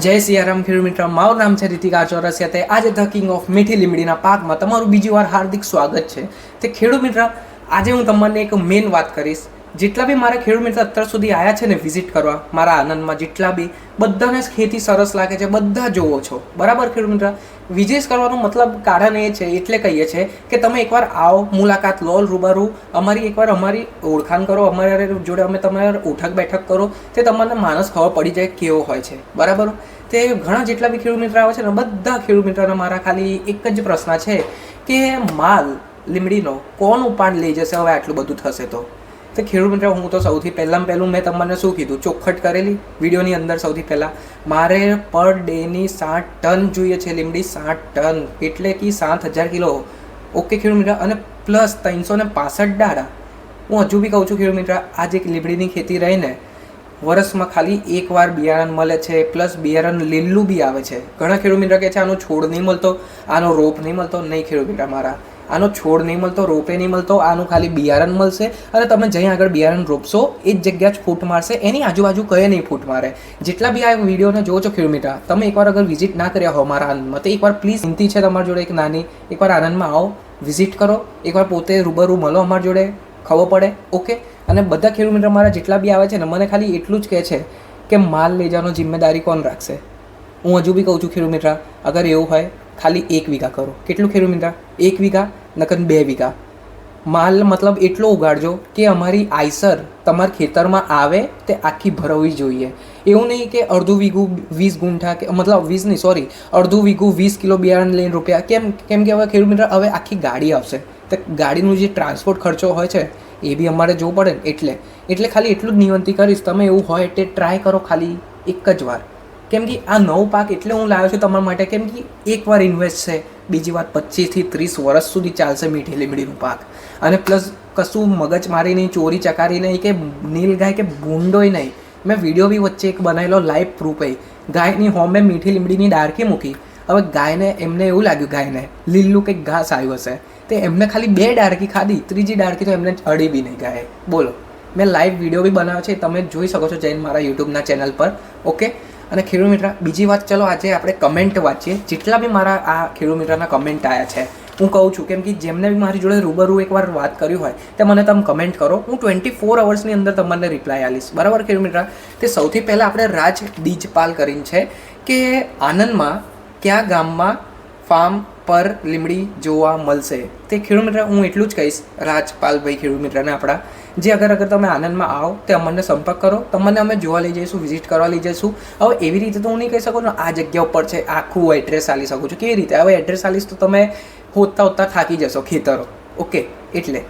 જય સિયારામ ખેડૂત મિત્ર, મારું નામ છે રીતિકા ચોરસિયા. તે આજે ધ કિંગ ઓફ મીઠી લીમડીના પાકમાં તમારું બીજી વાર હાર્દિક સ્વાગત છે. તે ખેડૂત મિત્ર, આજે હું તમને એક મેઇન વાત કરીશ. જેટલા બી મારા ખેડૂત મિત્ર અત્યાર સુધી આવ્યા છે ને વિઝિટ કરવા મારા આનંદમાં, જેટલા બી બધાને ખેતી સરસ લાગે છે, બધા જોવો છો બરાબર. ખેડૂત મિત્ર, વિઝિટ કરવાનો મતલબ કારણ એ છે, એટલે કહીએ છીએ કે તમે એકવાર આવો, મુલાકાત લો, રૂબરૂ એકવાર અમારી ઓળખાણ કરો, અમારી જોડે અમે તમારે ઉઠક બેઠક કરો, તે તમને માણસ ખબર પડી જાય કેવો હોય છે બરાબર. તે ઘણા જેટલા બી ખેડૂત મિત્ર આવે છે ને, બધા ખેડૂત મિત્રોને મારા ખાલી એક જ પ્રશ્ન છે કે માલ લીમડીનો કોણ ઉપાડ લઈ જશે હવે આટલું બધું થશે તો ખેડૂત મિત્ર, હું તો સૌથી પહેલું મેં તમને શું કીધું, ચોખ્ખટ કરેલી વિડીયોની અંદર. સૌથી પહેલાં મારે પર ડેની 60 ટન જોઈએ છે લીમડી, 60 ટન એટલે કે 7000 કિલો. ઓકે ખેડૂત મિત્ર, અને પ્લસ 365 દાડા. હું હજુ બી કહું છું ખેડૂત મિત્ર, આ જે લીમડીની ખેતી રહીને વર્ષમાં ખાલી એકવાર બિયારણ મળે છે, પ્લસ બિયારણ લીલું બી આવે છે. ઘણા ખેડૂત મિત્ર કહે છે આનો છોડ નહીં મળતો, આનો રોપ નહીં મળતો. નહીં ખેડૂત મિત્ર મારા, આનો છોડ નહીં મળતો, રોપે નહીં મળતો, આનું ખાલી બિયારણ મળશે. અને તમે જ્યાં આગળ બિયારણ રોપશો એ જ જગ્યા જ ફૂટ મારશે, એની આજુબાજુ કઈ નહીં ફૂટ મારે. જેટલા બી આ વિડીયોને જોવો છો ખેડૂત મિત્ર, તમે એકવાર અગર વિઝિટ ના કર્યા હો મારા આનંદમાં, તો એકવાર પ્લીઝ વિનંતી છે તમારી જોડે એક નાની, એકવાર આનંદમાં આવો, વિઝિટ કરો, એકવાર પોતે રૂબરૂ મળો અમારી જોડે, ખબર પડે. ઓકે. અને બધા ખેડૂત મિત્ર મારા જેટલા બી આવે છે ને, મને ખાલી એટલું જ કહે છે કે માલ લઈ જવાનો જિમ્મેદારી કોણ રાખશે. હું હજુ બી કહું છું ખેડૂત મિત્ર, અગર એવું હોય ખાલી 1 વીઘા કરો. કેટલું ખેડૂત મિત્ર? 1 વીઘા નકર 2 વીઘા માલ, મતલબ એટલો ઉગાડજો કે અમારી આઈસર તમારા ખેતરમાં આવે તે આખી ભરવી જોઈએ. એવું નહીં કે અડધું વીઘું 20 ગુંઠા કે મતલબ 20 નહીં, સોરી, અડધું વીઘું 20 કિલો બિયારણ લઈને રૂપિયા. કેમ કે હવે ખેડૂત મિત્ર હવે આખી ગાડી આવશે, તો ગાડીનું જે ટ્રાન્સપોર્ટ ખર્ચો હોય છે એ બી અમારે જોવું પડે ને. એટલે ખાલી એટલું જ વિનંતી કરીશ, તમે એવું હોય તે ટ્રાય કરો ખાલી એક જ વાર. કેમ કે આ નવો પાક એટલે હું લાવ્યો છું તમારા માટે, કેમ કે એકવાર ઇન્વેસ્ટ છે. બીજી વાત, 25 થી 30 વર્ષ સુધી ચાલશે મીઠી લીમડીનું પાક. અને પ્લસ કશું મગજ મારી નહીં, ચોરી ચકારી નહીં, કે નીલ ગાય કે ભૂંડોય નહીં. મેં વિડીયો બી વચ્ચે એક બનાવેલો લાઈવ પ્રૂફ. ગાયની હોમે મીઠી લીમડીની ડાળખી મૂકી. હવે ગાયને એમને એવું લાગ્યું, ગાયને લીલું કંઈક ઘાસ આવ્યું હશે, તે એમને ખાલી 2 ડાળખી ખાધી, ત્રીજી ડાળખી તો એમને અડી બી નહીં ગાય. બોલો, મેં લાઈવ વિડીયો બી બનાવ્યો છે, તમે જોઈ શકો છો જઈને મારા યુટ્યુબના ચેનલ પર. ઓકે. અને ખેડૂત મિત્ર, બીજી વાત, ચલો આજે આપણે કમેન્ટ વાંચીએ. જેટલા બી મારા આ ખેડૂત મિત્રના કમેન્ટ આવ્યા છે, હું કહું છું કેમ કે જેમને બી મારી જોડે રૂબરૂ એકવાર વાત કર્યું હોય તે મને તમે કમેન્ટ કરો, હું 24 અવર્સની અંદર તમને રિપ્લાય આપીશ બરાબર ખેડૂત મિત્ર. તે સૌથી પહેલાં આપણે રાજ દીજપાલ કરીને છે કે આનંદમાં કયા ગામમાં ફાર્મ પર લીમડી જોવા મળશે. તે ખેડૂત મિત્ર હું એટલું જ કહીશ રાજપાલભાઈ ખેડૂત મિત્રને આપણા, જે અગર તમને આનંદમાં આવો તે અમને સંપર્ક કરો, તમને અમે જોવા લઈ જઈશું, વિઝિટ કરવા લઈ જઈશું. હવે એવી રીતે તો હું નહીં કહી શકું ને આ જગ્યા ઉપર છે, આખું એડ્રેસ આપી શકું છું. કેવી રીતે? હવે એડ્રેસ આપીશ તો તમે હોતા થાકી જશો ખેતરો. ઓકે. એટલે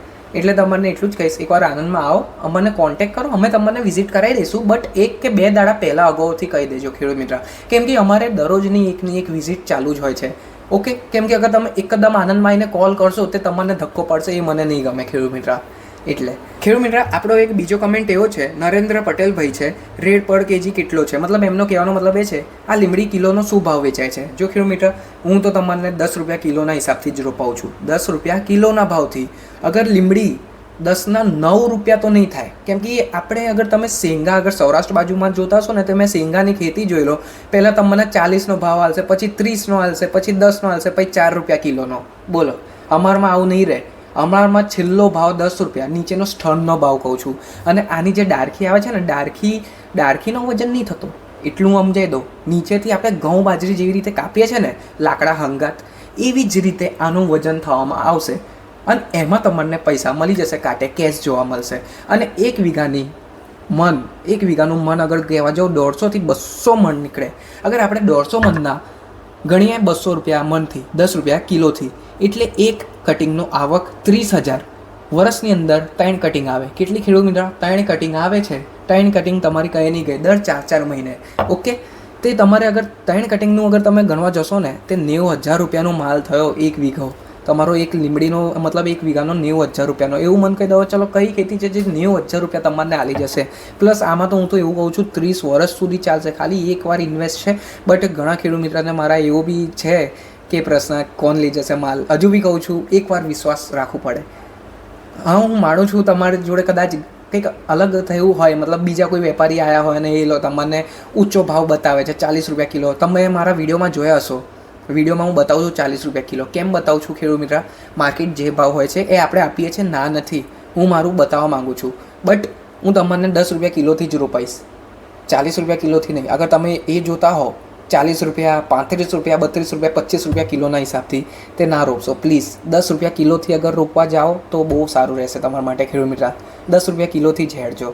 તમને એટલું જ કહીશ, એકવાર આનંદમાં આવો, અમને કોન્ટેક્ટ કરો, અમે તમને વિઝિટ કરાવી દઈશું. બટ 1 કે 2 દાડા પહેલાં અગાઉથી કહી દેજો ખેડૂત મિત્ર, કેમ કે અમારે દરરોજની એકની એક વિઝિટ ચાલુ જ હોય છે. ઓકે. કેમ કે અગર તમે એકદમ આનંદમાં આવીને કોલ કરશો તે તમને ધક્કો પડશે, એ મને નહીં ગમે ખેડૂત મિત્ર. એટલે ખેડૂત મિત્ર, આપણો એક બીજો કમેન્ટ એવો છે, નરેન્દ્ર પટેલ ભાઈ છે, રેડ પર કેજી કેટલો છે, મતલબ એમનો કહેવાનો મતલબ એ છે આ લીમડી કિલોનો શું ભાવ વેચાય છે. જો ખેડૂત મિત્ર, હું તો તમને 10 રૂપિયા કિલોના હિસાબથી જ રોપાવું છું, 10 રૂપિયા કિલોના ભાવથી. અગર લીમડી 10ના 9 રૂપિયા તો નહીં થાય, કેમ કે આપણે અગર તમે શેંગા અગર સૌરાષ્ટ્ર બાજુમાં જોતા હશો ને, તમે શેંગાની ખેતી જોઈ લો, પહેલાં તમને 40નો ભાવ આવશે, પછી 30નો આવશે, પછી 10નો આવશે, પછી 4 રૂપિયા કિલોનો. બોલો, અમારમાં આવું નહીં રહે. અમારામાં છેલ્લો ભાવ 10 રૂપિયા, નીચેનો સ્થળનો ભાવ કહું છું. અને આની જે ડાળખી આવે છે ને, ડાળખીનો વજન નહીં થતો, એટલું સમજાઈ દઉં. નીચેથી આપણે ઘઉં બાજરી જેવી રીતે કાપીએ છીએ ને લાકડા હંગાત, એવી જ રીતે આનું વજન થવામાં આવશે. અને એમાં તમને પૈસા મળી જશે, કાંટે કેશ જોવા મળશે. અને 1 વીઘાનું મન અગર કહેવા જાઓ 150 થી 200 મણ નીકળે. અગર આપણે 150 મણના ગણીએ 200 રૂપિયા મણથી, 10 રૂપિયા કિલોથી, એટલે એક કટિંગનો આવક 30,000. વર્ષની અંદર 3 કટિંગ આવે. કેટલી ખેડૂત મિત્ર? 3 કટિંગ આવે છે. 3 કટિંગ તમારી કહે નહીં ગઈ, દર 4 મહિને. ઓકે. તે તમારે અગર 3 કટિંગનું અગર તમે ગણવા જશો ને, તે 90,000 રૂપિયાનો માલ થયો 1 વીઘો. તમારો એક લીમડીનો મતલબ 1 વીઘાનો 90,000 રૂપિયાનો. એવું મન કહી દો, ચલો કઈ ખેતી છે જે 90,000 રૂપિયા તમને આલી જશે. પ્લસ આમાં તો હું તો એવું કહું છું 30 વર્ષ સુધી ચાલશે, ખાલી એકવાર ઇન્વેસ્ટ છે. બટ ઘણા ખેડૂત મિત્રને મારા એવો બી છે કે પ્રશ્ન કોણ લઈ જશે માલ. હજુ બી કહું છું એકવાર વિશ્વાસ રાખવું પડે. હા, હું માનું છું તમારી જોડે કદાચ કંઈક અલગ થયું હોય, મતલબ બીજા કોઈ વેપારી આવ્યા હોય અને એ લો તમને ઊંચો ભાવ બતાવે છે 40 રૂપિયા કિલો. તમે મારા વિડીયોમાં જોયા હશો, વિડીયોમાં હું બતાવું છું 40 રૂપિયા કિલો. કેમ બતાવું છું ખેડૂત મિત્ર? માર્કેટ જે ભાવ હોય છે એ આપણે આપીએ છીએ, ના નથી, હું મારું બતાવવા માગું છું. બટ હું તમને 10 રૂપિયા કિલોથી જ રોપાઈશ, 40 રૂપિયા કિલોથી નહીં. અગર તમે એ જોતા હો 40 રૂપિયા, 35 રૂપિયા, 32 રૂપિયા, 25 રૂપિયા કિલોના હિસાબથી, તે ના રોપશો પ્લીઝ. 10 રૂપિયા કિલોથી અગર રોપવા જાઓ તો બહુ સારું રહેશે તમારા માટે ખેડૂત મિત્ર. 10 રૂપિયા કિલોથી જ હેડજો,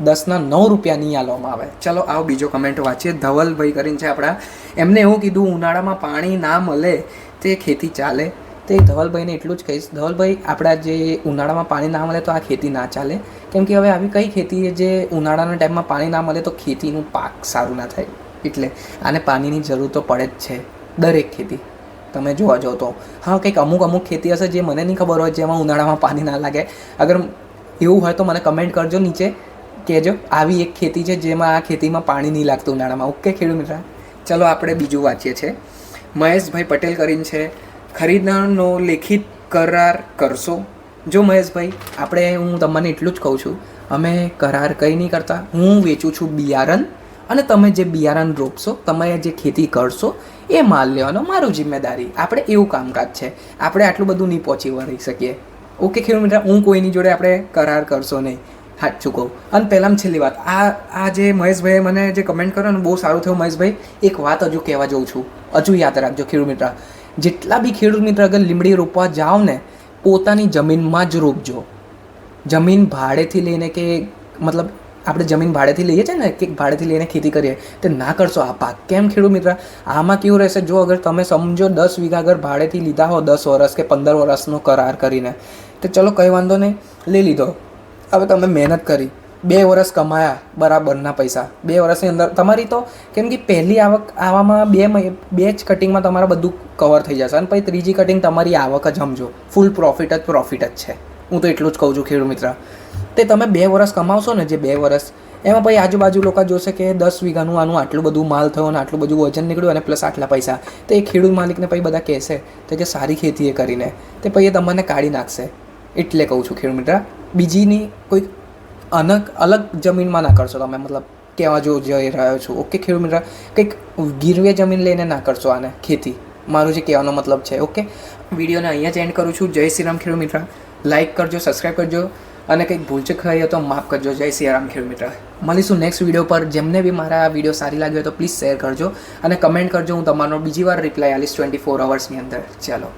10ના 9 રૂપિયા નહીં આલવામાં આવે. ચલો આવો બીજો કમેન્ટ વાંચીએ. ધવલભાઈ કરીને છે આપણા, એમને એવું કીધું ઉનાળામાં પાણી ના મળે તે ખેતી ચાલે. તે ધવલભાઈને એટલું જ કહીશ, ધવલભાઈ આપણા જે ઉનાળામાં પાણી ના મળે તો આ ખેતી ના ચાલે. કેમ કે હવે આવી કઈ ખેતી જે ઉનાળાના ટાઈમમાં પાણી ના મળે તો ખેતીનું પાક સારું ના થાય. એટલે આને પાણીની જરૂર તો પડે જ છે, દરેક ખેતી તમે જોવા જાઓ તો. હા, કંઈક અમુક ખેતી હશે જે મને નહીં ખબર હોય, જેમાં ઉનાળામાં પાણી ના લાગે. અગર એવું હોય તો મને કમેન્ટ કરજો, નીચે કહેજો આવી એક ખેતી છે જેમાં આ ખેતીમાં પાણી નહીં લાગતું ઉનાળામાં. ઓકે ખેડૂત મિત્ર, ચલો આપણે બીજું વાંચીએ છીએ. મહેશભાઈ પટેલ કરીને છે, ખરીદનારનો લેખિત કરાર કરશો? જો મહેશભાઈ, હું તમને એટલું જ કહું છું, અમે કરાર કંઈ નહીં કરતા. હું વેચું છું બિયારણ, અને તમે જે બિયારણ રોપશો, તમે જે ખેતી કરશો એ માલ લેવાનો મારું જિમ્મેદારી. આપણે એવું કામકાજ છે, આપણે આટલું બધું નહીં પહોંચી વળી શકીએ. ઓકે ખેડૂત મિત્ર, હું કોઈની જોડે આપણે કરાર કરશો નહીં, સાચું કહું. અને પહેલાં છેલ્લી વાત, આ જે મહેશભાઈએ મને જે કમેન્ટ કર્યો ને બહુ સારું થયું મહેશભાઈ. એક વાત હજુ કહેવા જાઉં છું, હજુ યાદ રાખજો ખેડૂત મિત્ર. જેટલા બી ખેડૂત મિત્ર અગર લીમડી રોપવા જાઓ ને, પોતાની જમીનમાં જ રોપજો. જમીન ભાડેથી લઈને કે મતલબ આપણે જમીન ભાડેથી લઈએ છીએ ને, કે ભાડેથી લઈને ખેતી કરીએ, તે ના કરશો આ પાક. કેમ ખેડૂત મિત્ર? આમાં કેવું રહેશે, જો અગર તમે સમજો 10 વીઘા અગર ભાડેથી લીધા હો 10 વર્ષ કે 15 વર્ષનો કરાર કરીને, તો ચલો કંઈ વાંધો નહીં, લઈ લીધો. હવે તમે મહેનત કરી, 2 વર્ષ કમાયા બરાબરના પૈસા, 2 વર્ષની અંદર તમારી તો, કેમ કે પહેલી આવક આવામાં બે જ કટિંગમાં તમારા બધું કવર થઈ જશે. અને પછી ત્રીજી કટિંગ તમારી આવક જ સમજો ફૂલ પ્રોફિટ જ છે. હું તો એટલું જ કહું છું ખેડૂત મિત્ર. તે તમે 2 વર્ષ કમાવશો ને, જે 2 વર્ષ, એમાં પછી આજુબાજુ લોકો જોશે કે 10 વીઘાનું આનું આટલું બધું માલ થયો અને આટલું બધું વજન નીકળ્યું અને પ્લસ આટલા પૈસા. તો એ ખેડૂત માલિકને પછી બધા કહેશે તો કે સારી ખેતી એ કરીને, તે પછી એ તમને કાઢી નાખશે. એટલે કહું છું ખેડૂત મિત્ર, બીજીની કોઈ અલગ જમીનમાં ના કરશો તમે, મતલબ કહેવા જો જઈ રહ્યો છું. ઓકે ખેડૂત મિત્ર, કંઈક ગીરવે જમીન લઈને ના કરશો આને ખેતી, મારું જે કહેવાનો મતલબ છે. ઓકે, વિડીયોને અહીંયા જ એન્ડ કરું છું. જય શ્રી રામ ખેડૂત મિત્ર. લાઇક કરજો, સબસ્ક્રાઈબ કરજો, અને કંઈક ભૂલચૂક થઈ તો માફ કરજો. જય શ્રી રામ ખેડૂત મિત્ર. મળીશું નેક્સ્ટ વિડીયો પર. જેમને બી મારા આ વિડીયો સારી લાગી હોય તો પ્લીઝ શેર કરજો અને કમેન્ટ કરજો. હું તમારો બીજી વાર રિપ્લાય આલીશ 24 અવર્સની અંદર. ચાલો.